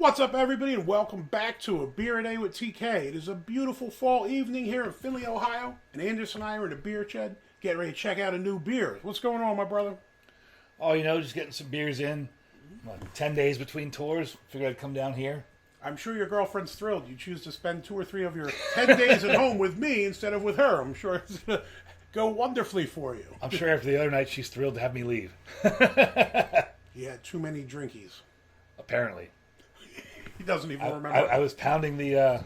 What's up, everybody, and welcome back to A Beer a Day with TK. It is a beautiful fall evening here in Findlay, Ohio, and Anders and I are in a beer shed getting ready to check out a new beer. What's going on, my brother? Oh, just getting some beers in. 10 days between tours. Figured I'd come down here. I'm sure your girlfriend's thrilled. You choose to spend 2 or 3 of your 10 days at home with me instead of with her. I'm sure it's going to go wonderfully for you. I'm sure after the other night, she's thrilled to have me leave. You had too many drinkies. Apparently. He doesn't even remember. I was pounding the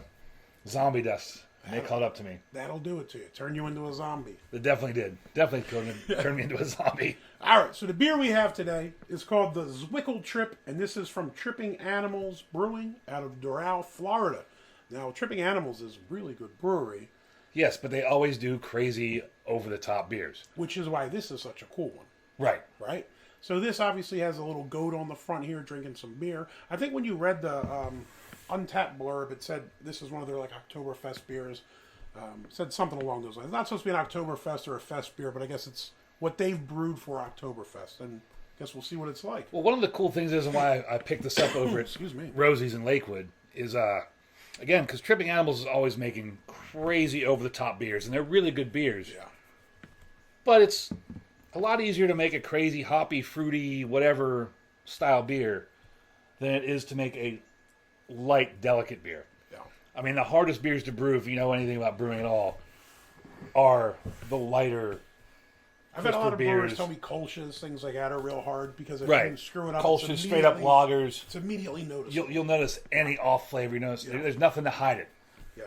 zombie dust, and they caught up to me. That'll do it to you. Turn you into a zombie. It definitely did. Definitely turned me into a zombie. All right, so the beer we have today is called the Zwickel Trip, and this is from Tripping Animals Brewing out of Doral, Florida. Now, Tripping Animals is a really good brewery. Yes, but they always do crazy, over-the-top beers. Which is why this is such a cool one. Right. Right? So this obviously has a little goat on the front here drinking some beer. I think when you read the Untappd blurb, it said this is one of their like Oktoberfest beers. It said something along those lines. It's not supposed to be an Oktoberfest or a fest beer, but I guess it's what they've brewed for Oktoberfest. And I guess we'll see what it's like. Well, one of the cool things is, and why I picked this up over at Rozi's in Lakewood, is, again, because Tripping Animals is always making crazy over-the-top beers, and they're really good beers. Yeah. But it's a lot easier to make a crazy, hoppy, fruity, whatever style beer than it is to make a light, delicate beer. Yeah. I mean, the hardest beers to brew, if you know anything about brewing at all, are the lighter, I've had a lot of brewers beers. tell me Kolsch's, things like that, are real hard because if Right. you screw it up, Kolsch's, straight up lagers. It's immediately noticeable. You'll notice any off flavor. You notice there's nothing to hide it. Yeah.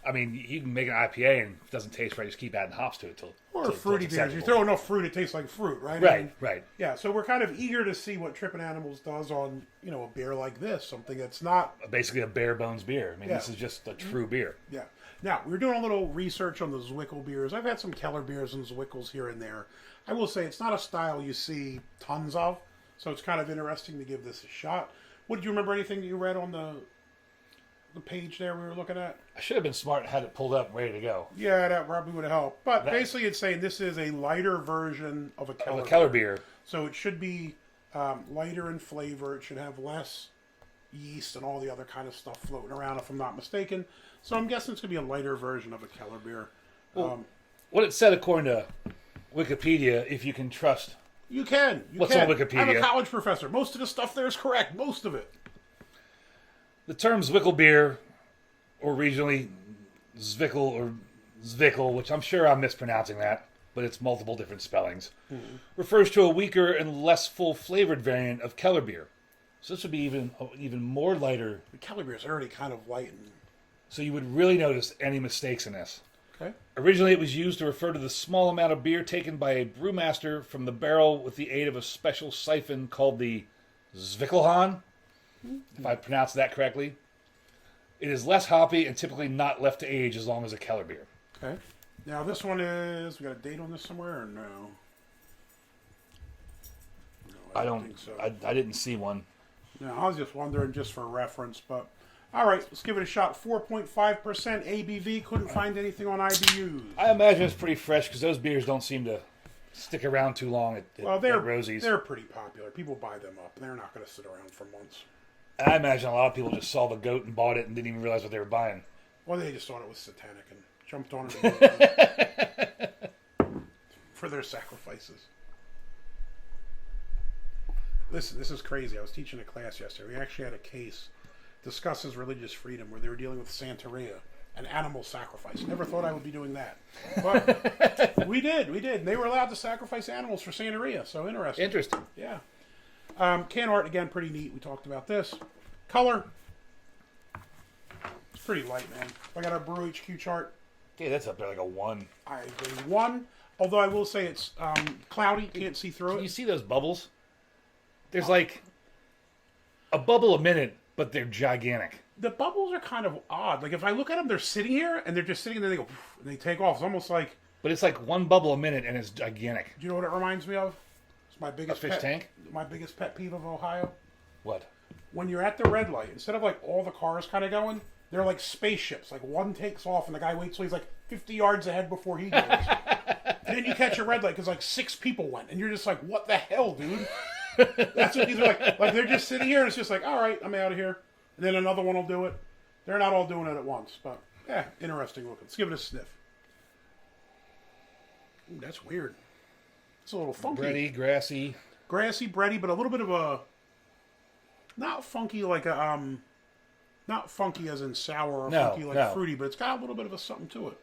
I mean, you can make an IPA and if it doesn't taste right, just keep adding hops to it Or fruity beers. You throw enough fruit, it tastes like fruit, right? Right, I mean, right. Yeah, so we're kind of eager to see what Trippin' Animals does on, a beer like this, something that's not... Basically a bare bones beer. I mean, Yeah. This is just a true beer. Yeah. Now, we were doing a little research on the Zwickel beers. I've had some Keller beers and Zwickels here and there. I will say it's not a style you see tons of, so it's kind of interesting to give this a shot. Did you remember anything that you read on the page there we were looking at? I should have been smart and had it pulled up and ready to go. Yeah, that probably would have helped. But basically it's saying this is a lighter version of a Keller beer. So it should be lighter in flavor. It should have less yeast and all the other kind of stuff floating around, if I'm not mistaken. So I'm guessing it's going to be a lighter version of a Keller beer. Well, what it said according to Wikipedia, if you can trust... You can. What's on Wikipedia? I'm a college professor. Most of the stuff there is correct. Most of it. The term Zwickel beer, or regionally Zwickel or Zwickel, which I'm sure I'm mispronouncing that, but it's multiple different spellings, refers to a weaker and less full-flavored variant of Keller beer. So this would be even more lighter. The Keller beer is already kind of light. So you would really notice any mistakes in this. Okay. Originally, it was used to refer to the small amount of beer taken by a brewmaster from the barrel with the aid of a special siphon called the Zwickelhahn, if I pronounced that correctly. It is less hoppy and typically not left to age as long as a Keller beer. Okay. Now this one is... We got a date on this somewhere or no? No, I don't think so. I didn't see one. No, I was just wondering just for reference, but... All right, let's give it a shot. 4.5% ABV. Couldn't find anything on IBUs. I imagine it's pretty fresh because those beers don't seem to stick around too long at Rozi's. They're pretty popular. People buy them up. They're not going to sit around for months. I imagine a lot of people just saw the goat and bought it and didn't even realize what they were buying. Well, they just thought it was satanic and jumped on it for their sacrifices. Listen, this is crazy. I was teaching a class yesterday. We actually had a case discusses religious freedom where they were dealing with Santeria and animal sacrifice. Never thought I would be doing that. But we did. And they were allowed to sacrifice animals for Santeria. So interesting. Interesting. Yeah. Can art, again, pretty neat. We talked about this. Color. It's pretty light, man. I got our Brew HQ chart. Yeah, that's up there like a 1. I agree. 1. Although I will say it's cloudy. Can't see through Can it. you see those bubbles? There's like a bubble a minute, but they're gigantic. The bubbles are kind of odd. Like, if I look at them, they're sitting here, and they're just sitting, and then they go, and they take off. It's almost like... But it's like one bubble a minute, and it's gigantic. Do you know what it reminds me of? It's my biggest fish tank? My biggest pet peeve of Ohio. What? When you're at the red light, instead of, like, all the cars kind of going, they're like spaceships. Like, one takes off, and the guy waits till he's, like, 50 yards ahead before he goes. And then you catch a red light, because, like, 6 people went, and you're just like, what the hell, dude? That's what these are like. Like, they're just sitting here, and it's just like, all right, I'm out of here. and then another one will do it. They're not all doing it at once, but yeah, interesting looking. Let's give it a sniff. Ooh, that's weird. It's a little funky. Bready, grassy. Grassy, bready, but a little bit of a... Not funky like a... Not funky as in sour or funky like fruity, but it's got a little bit of a something to it.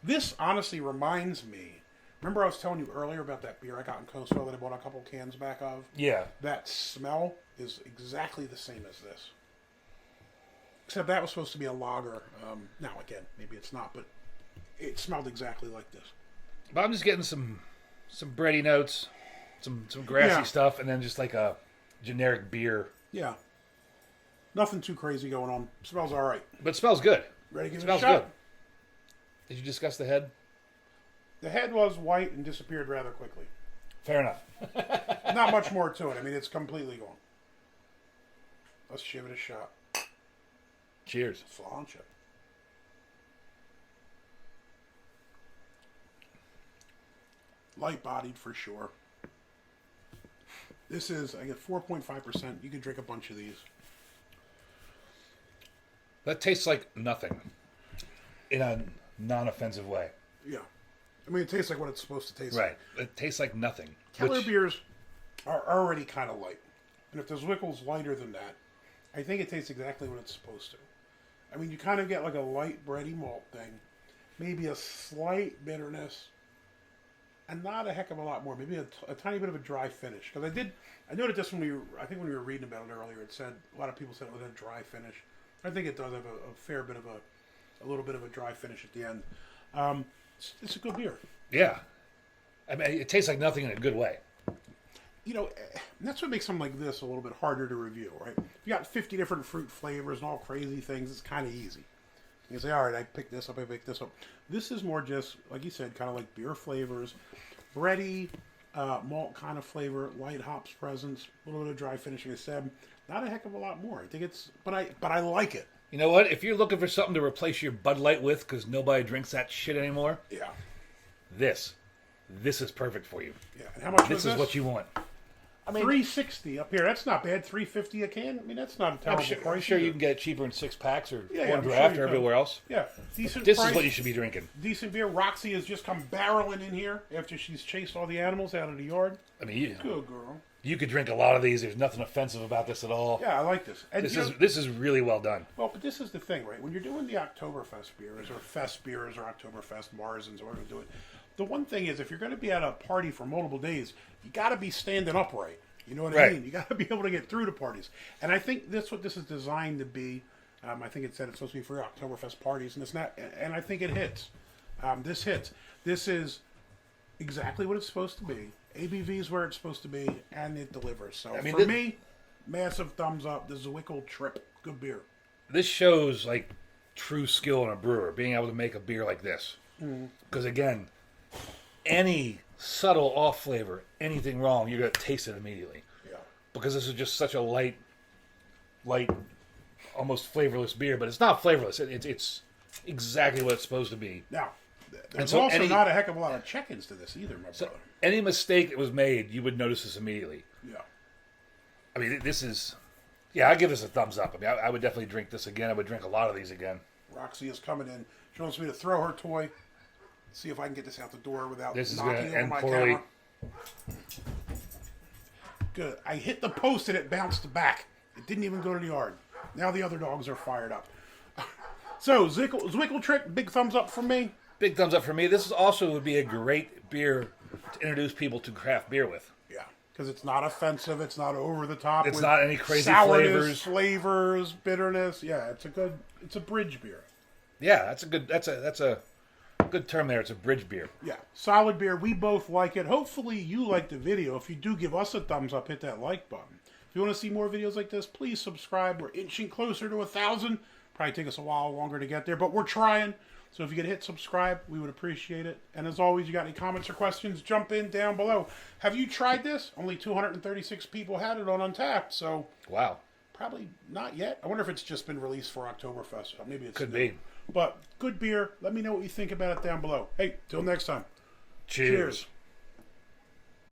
This honestly reminds me... Remember I was telling you earlier about that beer I got in Coastville that I bought a couple cans back of? Yeah. That smell is exactly the same as this. Except that was supposed to be a lager. Now, again, maybe it's not, but it smelled exactly like this. But I'm just getting some bready notes, some grassy stuff, and then just like a generic beer. Yeah. Nothing too crazy going on. Smells all right. But it smells good. Ready to give Smells it a shot? good. Did you discuss the head? The head was white and disappeared rather quickly. Fair enough. Not much more to it. I mean, it's completely gone. Let's give it a shot. Cheers. Sláinte. Light-bodied for sure. This is, I get 4.5%. You could drink a bunch of these. That tastes like nothing in a non-offensive way. Yeah. I mean, it tastes like what it's supposed to taste like. Right. It tastes like nothing. Keller beers are already kind of light. And if the Zwickel's lighter than that, I think it tastes exactly what it's supposed to. I mean, you kind of get like a light bready malt thing. Maybe a slight bitterness. And not a heck of a lot more. Maybe a tiny bit of a dry finish. Because I noted this when we were reading about it earlier. It said, a lot of people said it was a dry finish. I think it does have a fair bit of a little bit of a dry finish at the end. It's a good beer. Yeah. I mean, it tastes like nothing in a good way. You know, that's what makes something like this a little bit harder to review, right? If you got 50 different fruit flavors and all crazy things, it's kind of easy. You can say, all right, I picked this up, I picked this up. This is more just, like you said, kind of like beer flavors, bready, malt kind of flavor, light hops presence, a little bit of dry finishing. I said, not a heck of a lot more. I think it's, but I like it. You know what? If you're looking for something to replace your Bud Light with, because nobody drinks that shit anymore, yeah, this is perfect for you. Yeah, and how much this is what you want. I mean, $3.60 up here. That's not bad. $3.50 a can. I mean, that's not a terrible price. I'm sure you can get it cheaper in 6-packs or one I'm draft sure or everywhere else. Yeah, decent. This price, is what you should be drinking. Decent beer. Roxy has just come barreling in here after she's chased all the animals out of the yard. I mean, good girl. You could drink a lot of these. There's nothing offensive about this at all. Yeah, I like this. And this is really well done. Well, but this is the thing, right? When you're doing the Oktoberfest beers or Fest beers or Oktoberfest Marzens or whatever you're doing, the one thing is if you're going to be at a party for multiple days, you got to be standing upright. You know what I mean? You got to be able to get through the parties. And I think that's what this is designed to be. I think it said it's supposed to be for Oktoberfest parties, and it's not. And I think it hits. This hits. This is exactly what it's supposed to be. ABV is where it's supposed to be, and it delivers. So for me, massive thumbs up. The Zwickel Trip, good beer. This shows like true skill in a brewer, being able to make a beer like this. Because again, any subtle off flavor, anything wrong, you're gonna taste it immediately. Yeah. Because this is just such a light, almost flavorless beer, but it's not flavorless. It's exactly what it's supposed to be. Now, there's also not a heck of a lot of check-ins to this either, my brother. Any mistake that was made, you would notice this immediately. Yeah. I mean, this is... Yeah, I'd give this a thumbs up. I mean, I would definitely drink this again. I would drink a lot of these again. Roxy is coming in. She wants me to throw her toy. See if I can get this out the door without this knocking over my camera. Good. I hit the post and it bounced back. It didn't even go to the yard. Now the other dogs are fired up. So, Zwickel Trick, big thumbs up from me. Big thumbs up for me. This also would be a great beer to introduce people to craft beer with. Yeah, because it's not offensive. It's not over the top. It's not any crazy flavors, bitterness. Yeah, it's a bridge beer. Yeah, that's a good term there. It's a bridge beer. Yeah, solid beer. We both like it. Hopefully you like the video. If you do, give us a thumbs up. Hit that like button. If you want to see more videos like this, please subscribe. We're inching closer to 1,000. Probably take us a while longer to get there, but we're trying. So if you could hit subscribe, we would appreciate it. And as always, you got any comments or questions, jump in down below. Have you tried this? Only 236 people had it on Untappd, so... Wow. Probably not yet. I wonder if it's just been released for Oktoberfest. Maybe it's Could new. be. But good beer. Let me know what you think about it down below. Hey, till next time. Cheers.